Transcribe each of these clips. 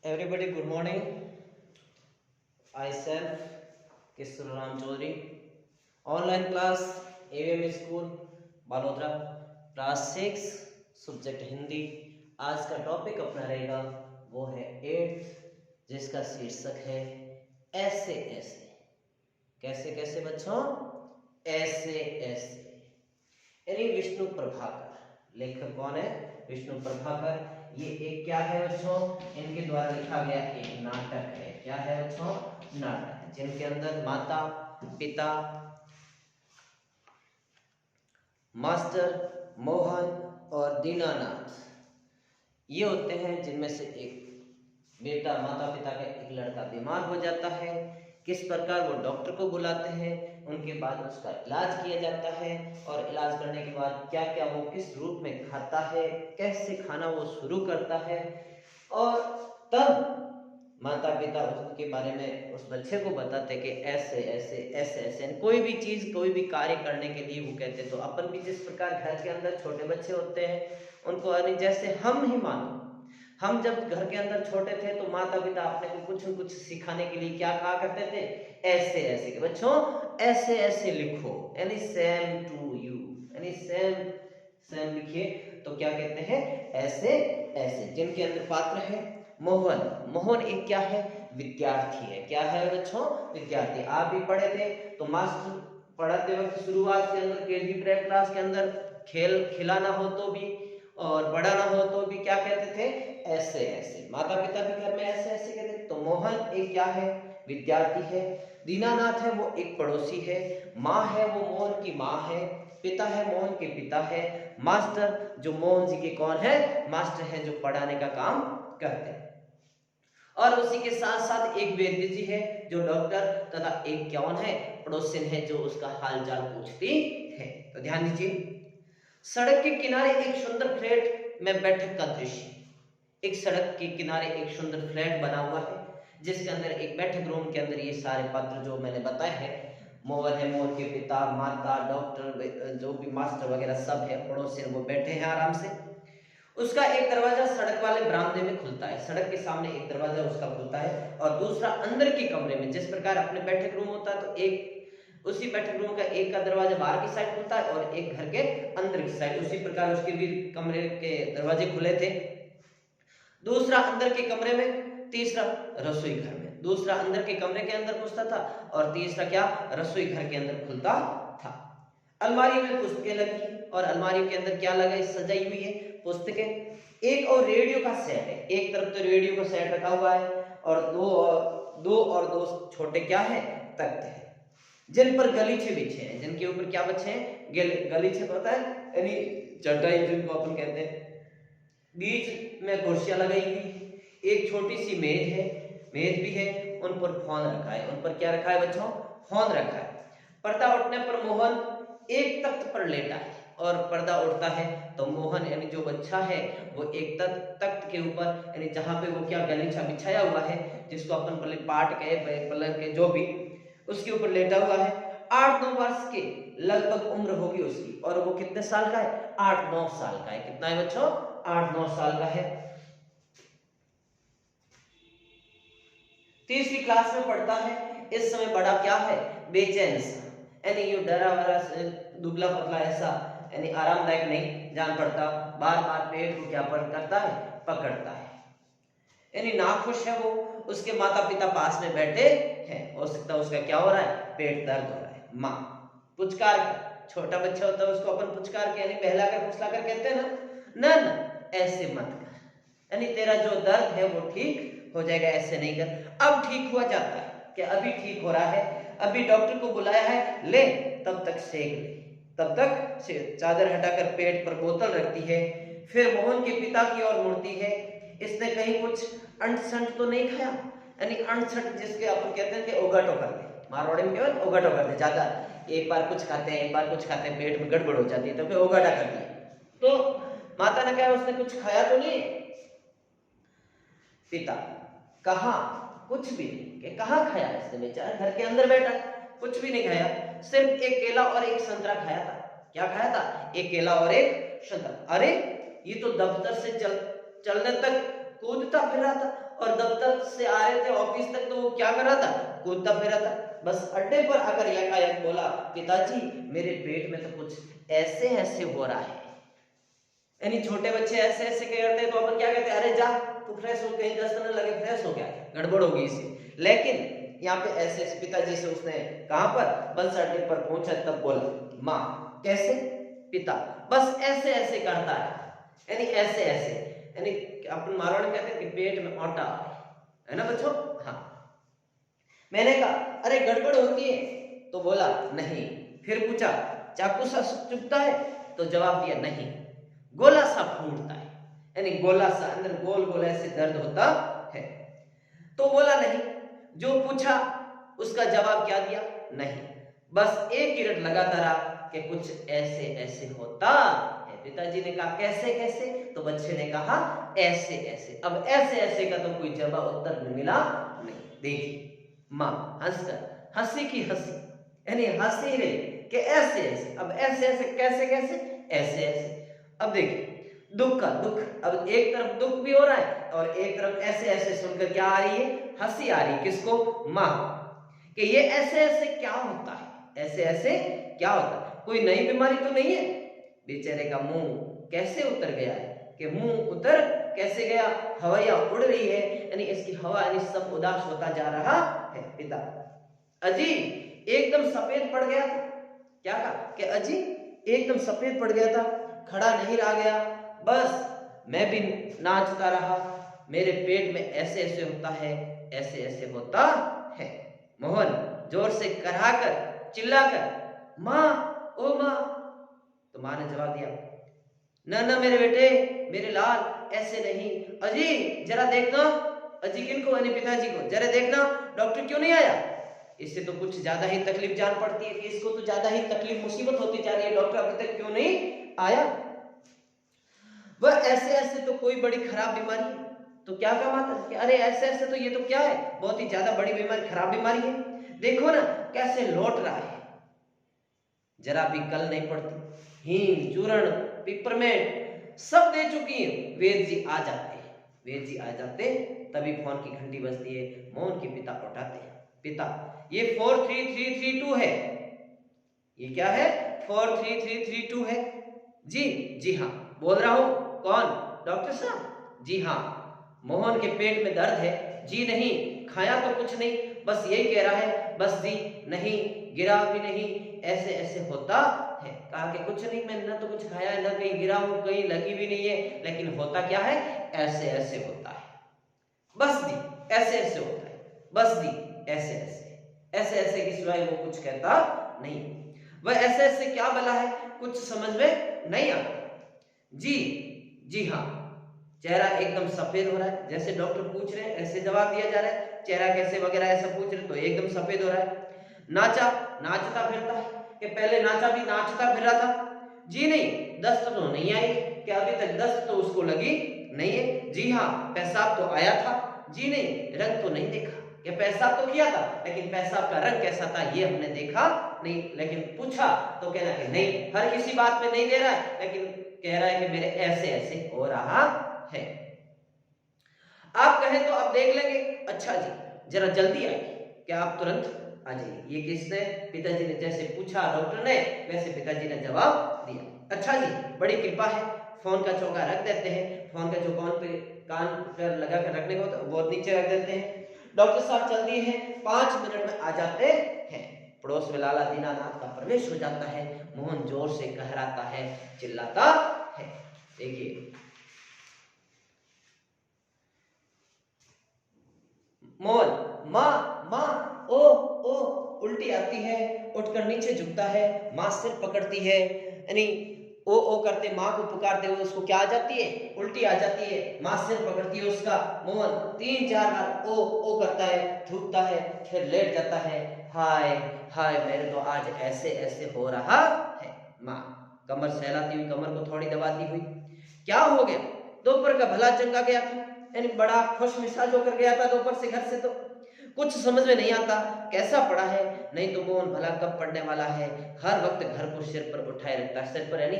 Everybody, good morning. I self Kishore Ram Chaudhary. Online class AVM School Balotra class 6 subject Hindi. आज का topic अपना रहेगा वो है 8th जिसका शीर्षक है ऐसे ऐसे। कैसे कैसे बच्चों? ऐसे ऐसे। यानी विष्णु प्रभाकर। लेखक कौन है? विष्णु प्रभाकर। ये एक क्या है बच्चों? इनके द्वारा लिखा गया एक नाटक है। क्या है बच्चों? नाटक, जिनके अंदर माता पिता मास्टर मोहन और दीनानाथ ये होते हैं, जिनमें से एक बेटा माता पिता का एक लड़का बीमार हो जाता है। किस प्रकार वो डॉक्टर को बुलाते हैं, उनके बाद उसका इलाज किया जाता है और इलाज करने के बाद क्या क्या वो किस रूप में खाता है, कैसे खाना वो शुरू करता है, और तब माता पिता उसके बारे में उस बच्चे को बताते कि ऐसे ऐसे ऐसे ऐसे कोई भी चीज कोई भी कार्य करने के लिए वो कहते। तो अपन भी जिस प्रकार घर के अंदर छोटे बच्चे होते हैं उनको जैसे हम ही मानो, हम जब घर के अंदर छोटे थे तो माता पिता अपने को कुछ न कुछ सिखाने के लिए क्या कहा करते थे? ऐसे ऐसे के बच्चों ऐसे ऐसे लिखो, यानी सेम टू यू, यानी सेम सेम लिखिए। तो क्या कहते हैं? ऐसे ऐसे। जिनके अंदर पात्र है मोहन। मोहन एक क्या है? विद्यार्थी है। क्या है बच्चों? विद्यार्थी। आप भी पढ़े थे तो मास्टर पढ़ाते वक्त शुरुआत के अंदर केजी प्रेप क्लास के अंदर खेल खिलाना हो तो भी और पढ़ाना हो तो भी क्या कहते थे? ऐसे ऐसे। माता पिता भी घर में ऐसे ऐसे कहते। तो मोहन एक क्या है? विद्यार्थी है। दीनानाथ है वो एक पड़ोसी है। माँ है वो मोहन की माँ है। पिता है मोहन के पिता है। मास्टर जो मोहन जी के कौन है? मास्टर है, जो पढ़ाने का काम करते हैं। और उसी के साथ साथ एक वैद्य जी है जो डॉक्टर, तथा एक कौन है? पड़ोसिन है जो उसका हालचाल पूछती है। तो ध्यान दीजिए, सड़क के किनारे एक सुंदर फ्लैट में बैठक का दृश्य। एक सड़क के किनारे एक सुंदर फ्लैट बना हुआ है जिसके अंदर एक बैठक रूम के अंदर ये सारे पात्र जो मैंने बताए हैं, मोहन है, मोहन के पिता, माता, डॉक्टर, जो भी मास्टर वगैरह सब है, पड़ोसी वो बैठे हैं आराम से। उसका एक दरवाजा सड़क वाले बरामदे में खुलता है। सड़क के सामने एक दरवाजा उसका खुलता है और दूसरा अंदर के कमरे में, जिस प्रकार अपने बैठक रूम होता है तो एक उसी बैठक रूम का एक का दरवाजा बाहर की साइड खुलता है और एक घर के अंदर की साइड, उसी प्रकार उसके भी कमरे के दरवाजे खुले थे। दूसरा अंदर के कमरे में, तीसरा रसोई घर में। दूसरा अंदर के कमरे के अंदर घुसता था और तीसरा क्या? रसोई घर के अंदर खुलता था। अलमारी में पुस्तकें लगी और अलमारी के अंदर क्या लगा? सजाई हुई है पुस्तकें। एक और रेडियो का सेट है। एक तरफ तो रेडियो का सेट रखा हुआ है और दो छोटे क्या है? तख्त है जिन पर गलीचे बिछे हैं। जिनके ऊपर क्या बिछे हैं? गलीचे पता है, यानी चटाई जिनको अपन कहते हैं। बीच में कुर्सियां लगाई हुई, एक छोटी सी मेज है, मेज भी है, उन पर फोन रखा है। उन पर क्या रखा है बच्चों? फोन रखा है। पर्दा उठने पर मोहन एक तख्त पर लेटा है और पर्दा उठता है तो मोहन यानी जो बच्चा है वो एक तख्त के ऊपर, यानी जहां पे वो क्या गलीचा बिछाया हुआ है, जिसको अपन पहले पाट कहे, पलंग के जो भी, उसके ऊपर लेटा हुआ है। 8-9 वर्ष के लगभग उम्र होगी उसकी, और वो कितने साल का है? 8-9 साल का है। कितना है बच्चों? 8-9 साल का है। तीसरी क्लास में पढ़ता है। इस समय बड़ा क्या है? बेचैन सा, यानी ये डरा वरा दुबला पतला ऐसा, यानी आरामदायक नहीं जान पड़ता। बार बार पेट को क्या करता है? पकड़ता है, यानी नाखुश है वो। उसके माता पिता पास में बैठे हैं। हो सकता है उसका क्या हो रहा है? पेट दर्द हो रहा है। माँ पुचकार कर, छोटा बच्चा होता है उसको अपन पुचकार के यानी बहला कर फुसला कर कहते हैं ना, ना ऐसे मत कर, यानी तेरा जो दर्द है वो ठीक हो जाएगा, ऐसे नहीं कर। अब ठीक हुआ जाता है कि अभी ठीक हो रहा है, अभी डॉक्टर को बुलाया है, ले तब तक सेक ले। तब तक चादर हटाकर पेट पर बोतल रखती है। फिर मोहन के पिता की ओर मुड़ती है। इसने कहीं कुछ अंट तो नहीं खाया? यानी अंट जिसके अपन कहते हैं कि ओगाटो कर दे, मारवाड़ी में कहते हैं ओगाटो कर दे। ज्यादा एक बार कुछ खाते हैं, एक बार कुछ खाते हैं, पेट में गड़बड़ हो जाती है तो फिर ओगाटा कर दिया। तो माता ने कहा उसने कुछ खाया तो नहीं? पिता कहा कुछ भी नहीं। कि कहाँ खाया इसने? बेचारा घर के अंदर बैठा, कुछ भी नहीं खाया, सिर्फ एक केला और एक संतरा खाया था। क्या खाया था? एक केला और एक संतरा। अरे ये तो दफ्तर से चलने तक कूदता फिर रहा था और दफ्तर से आ रहे थे ऑफिस तक तो वो क्या कर रहा था, कूदता फिर रहा था। बस अड्डे पर आकर यकायक बोला, पिताजी मेरे पेट में तो कुछ ऐसे ऐसे हो रहा है। यानी छोटे बच्चे ऐसे ऐसे करते हैं तो अपन क्या कहते हैं, अरे जा तू फ्रेश हो, कहीं दस्त न लगे, फ्रेश हो, क्या गड़बड़ होगी इसे। लेकिन यहाँ पे ऐसे पिताजी से उसने कहां पर, बस अड्डे पर पहुंचा तब बोला, माँ कैसे, पिता बस ऐसे ऐसे करता है, यानी ऐसे ऐसे, यानी अपन मारवाड़ी में कहते हैं कि पेट में आटा है ना बच्चों। हाँ, मैंने कहा अरे गड़बड़ होती है, तो बोला नहीं। फिर पूछा चाकू सा चुभता है, तो जवाब दिया नहीं। गोला सा फूटता है, यानी गोला सा अंदर गोल गोल ऐसे दर्द होता है, तो बोला नहीं। जो पूछा उसका जवाब क्या दिया, नहीं। बस एक मिनट लगाता रहा कि कुछ ऐसे ऐसे होता है। पिताजी ने कहा कैसे कैसे, तो बच्चे ने कहा ऐसे ऐसे। अब ऐसे ऐसे का तो कोई जवाब उत्तर मिला नहीं। देखिए माँ हंसकर हंसी की हंसी, यानी हंसी रहे कि ऐसे ऐसे। अब ऐसे ऐसे कैसे कैसे, ऐसे ऐसे। अब देखिए दुख का दुख, अब एक तरफ दुख भी हो रहा है और एक तरफ ऐसे ऐसे सुनकर क्या आ रही है, हंसी आ रही है। किसको, माँ, कि ये ऐसे ऐसे क्या होता है, ऐसे ऐसे क्या होता है, कोई नई बीमारी तो नहीं है। बेचारे का मुंह कैसे उतर गया है, कि मुंह उतर कैसे गया, हवाइयां उड़ रही है, यानी इसकी हवा यानी सब उदास होता जा रहा है। पिता अजी एकदम सफेद पड़ गया था, क्या कहा कि अजी एकदम सफेद पड़ गया था, खड़ा नहीं रह गया, बस मैं भी नाचता रहा, मेरे पेट में ऐसे ऐसे होता है, ऐसे ऐसे होता है। मोहन जोर से कराहकर चिल्लाकर माँ ओ माँ, तो माँ ने जवाब दिया ना ना मेरे बेटे, मेरे लाल ऐसे नहीं। अजी जरा देखना, अजी किनको, यानी पिताजी को, जरा देखना डॉक्टर क्यों नहीं आया। इससे तो कुछ ज्यादा ही तकलीफ जान पड़ती है कि इसको तो ज्यादा ही तकलीफ मुसीबत होती जा रही है, डॉक्टर अभी तक क्यों नहीं आया। वह ऐसे ऐसे तो कोई बड़ी खराब बीमारी है, तो क्या काम आता है कि अरे ऐसे ऐसे तो ये तो क्या है, बहुत ही ज्यादा बड़ी बीमारी, खराब बीमारी है, देखो ना कैसे लौट रहा है, जरा भी कल नहीं पड़ती। हींग चूर्ण पिपरमेंट सब दे चुकी है, वेद जी आ जाते हैं, वेद जी आ जाते तभी फोन की घंटी बजती है। मोहन के पिता उठाते हैं, पिता ये 43332 है, ये क्या है 43332 है। जी जी हाँ बोल रहा हूं, कौन, डॉक्टर साहब, जी हाँ। मोहन के पेट में दर्द है, जी नहीं, खाया तो कुछ नहीं, बस यही कह रहा है, बस जी नहीं, गिरा भी नहीं, ऐसे ऐसे होता है। कहा कि कुछ नहीं, मैंने ना तो कुछ खाया है, ना कहीं गिरा हूं, कहीं लगी भी नहीं है, लेकिन होता क्या है, ऐसे ऐसे होता है, बस दी ऐसे ऐसे होता है, बस दी ऐसे ऐसे, ऐसे ऐसे के सिवाय वो कुछ कहता नहीं। वह ऐसे ऐसे क्या भला है, कुछ समझ में नहीं आता। जी जी हाँ, चेहरा एकदम सफेद हो रहा है, जैसे डॉक्टर पूछ रहे हैं ऐसे जवाब दिया जा रहा है, चेहरा कैसे वगैरह ऐसा पूछ रहे तो एकदम सफेद हो रहा है। नाचा, नाचता फिरता है, कि पहले नाचा भी नाचता फिर रहा था, जी नहीं, दस्त तो नहीं आई, कि अभी तक दस्त तो उसको लगी नहीं है, जी हाँ पेशाब तो आया था, जी नहीं, रंग तो नहीं देखा, कि पेशाब तो किया था लेकिन पेशाब का रंग कैसा था ये हमने देखा नहीं, लेकिन पूछा तो कहना कि नहीं, हर किसी बात में नहीं दे रहा है, लेकिन कह रहा है कि मेरे ऐसे ऐसे हो रहा है। आप कहें तो आप देख लेंगे, अच्छा जी जरा जल्दी आइए, क्या आप तुरंत आ जाइए। ये किसने, पिताजी ने जैसे पूछा डॉक्टर ने, वैसे पिताजी ने जवाब दिया। अच्छा जी बड़ी कृपा है, फोन का चौका रख देते हैं, फोन का जो कान पर लगा कर रखने को होता है वो नीचे रख देते हैं। डॉक्टर साहब चल दिए हैं, 5 मिनट में आ जाते हैं। पड़ोस में लाला दीनानाथ का प्रवेश हो जाता है। मोहन जोर से कहराता है, चिल्लाता है। देखिए मोहन, माँ माँ, ओ ओ, उल्टी आती है, उठकर नीचे झुकता है, माँ सिर पकड़ती है, यानी ओ करते माँ को पुकारते हुए उसको क्या आ जाती है, उल्टी आ जाती है, माँ सिर पकड़ती है उसका। मोहन 3-4 बार ओ करता है, थूकता है, फिर लेट जाता है। हाय हाय मेरे तो आज ऐसे ऐसे हो रहा है। माँ कमर सहलाती हुई, कमर को थोड़ी दबाती हुई, क्या हो गया, दोपहर का भला चंगा गया था, यानी बड़ा खुश मिजाज होकर गया था दोपहर से घर से, तो कुछ समझ में नहीं आता कैसा पड़ा है, नहीं तो मोहन भला कब पड़ने वाला है, हर वक्त घर को सिर पर उठाए रखता, सिर पर यानी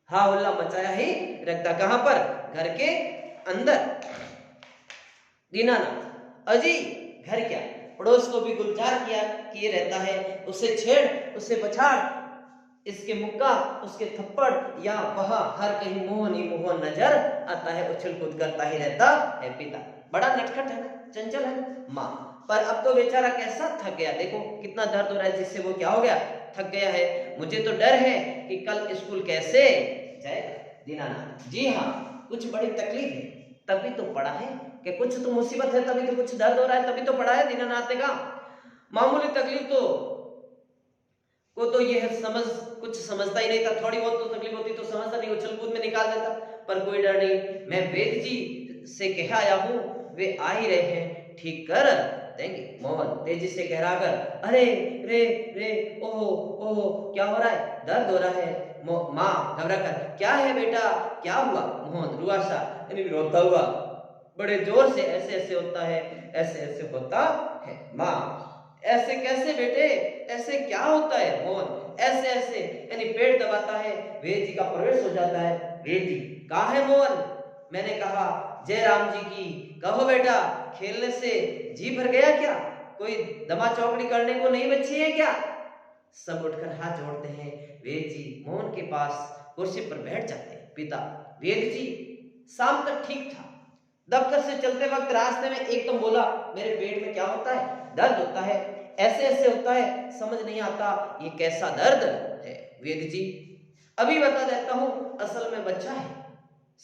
हा हुल्ला मचाया ही रखता, कहां पर, घर के अंदर। दीनानाथ, अजी घर क्या, पड़ोस को भी गुलजार किया किए रहता है, उसे छेड़ उसे पछाड़, इसके मुक्का उसके थप्पड़, या वह हर कहीं मोहन ही मोहन नजर आता है, उछल कूद करता ही रहता है पिता। बड़ा नटखट है ना, चंचल है माँ। पर अब तो बेचारा कैसा थक गया, देखो कितना दर्द हो रहा है, जिससे वो क्या हो गया, थक गया है। मुझे तो डर है कि कल स्कूल कैसे जाएगा दीनानाथ। जी हाँ, कुछ बड़ी तकलीफ है तभी तो पड़ा है, कि कुछ तो मुसीबत है तभी तो कुछ दर्द हो रहा है, तभी तो पड़ा है। दीनानाथ ने कहा मामूली तकलीफ तो ये कुछ समझता ही नहीं था, थोड़ी बहुत तो तकलीफ होती तो समझता नहीं, उछल कूद में निकाल देता। पर कोई डर नहीं, मैं वेद जी से कह आया हूँ, वे आ ही रहे हैं, ठीक कर देंगे। मोहन तेजी से कह कर, अरे रे रे, ओहो ओहो, क्या हो रहा है, दर्द हो रहा है। माँ घबरा कर, क्या है बेटा, क्या हुआ। मोहन रुआसा यानी रोता हुआ, बड़े जोर से, ऐसे ऐसे होता है, ऐसे ऐसे होता है। माँ ऐसे कैसे बेटे, ऐसे क्या होता है। मोहन ऐसे ऐसे यानी पेट दबाता है, वेद जी का प्रवेश हो जाता है। वेद जी कहाँ है मोहन, मैंने कहा जय राम जी की, कहो बेटा खेलने से जी भर गया क्या, कोई दमा चौकड़ी करने को नहीं बची है क्या। सब उठकर हाथ जोड़ते हैं, वेद जी मोहन के पास कुर्सी पर बैठ जाते हैं। पिता वेद जी शाम तक ठीक था, दफ्तर से चलते वक्त रास्ते में एकदम बोला मेरे पेट में क्या होता है, दर्द होता है, ऐसे ऐसे होता है, समझ नहीं आता ये कैसा दर्द है। वेद जी अभी बता देता हूं, असल में बच्चा है,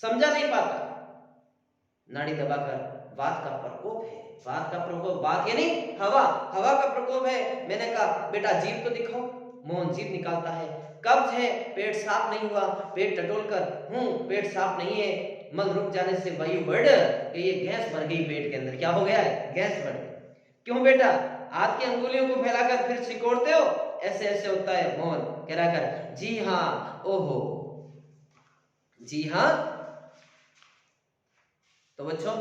समझा नहीं पाता, नाड़ी दबाकर, बात का प्रकोप है, बात का प्रकोप, बात यानी हवा, हवा का प्रकोप है। मैंने कहा बेटा जीभ तो दिखाओ। मोहन जीभ निकालता है, कब्ज है, पेट साफ नहीं हुआ, पेट टटोल कर, पेट साफ नहीं है, मन रुक जाने से वायु बढ़, ये गैस भर गई पेट के अंदर, क्या हो गया है, गैस बढ़ गई। क्यों बेटा, हाथ की अंगुलियों को फैलाकर फिर सिकोड़ते हो, ऐसे ऐसे होता है। मोहन कह रहा कर, जी हाँ, ओहो, जी हाँ। तो बच्चों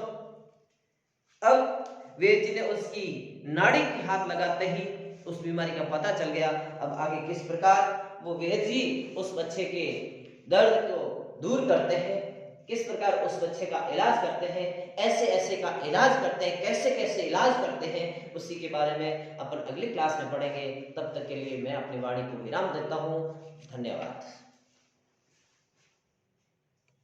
अब वेद जी ने उसकी नाड़ी पे हाथ लगाते ही उस बीमारी का पता चल गया। अब आगे किस प्रकार वो वेद जी उस बच्चे के दर्द को दूर करते हैं, किस प्रकार उस बच्चे का इलाज करते हैं, ऐसे ऐसे का इलाज करते हैं, कैसे कैसे इलाज करते हैं, उसी के बारे में अपन अगली क्लास में पढ़ेंगे। तब तक के लिए मैं अपनी वाणी को विराम देता हूँ। धन्यवाद।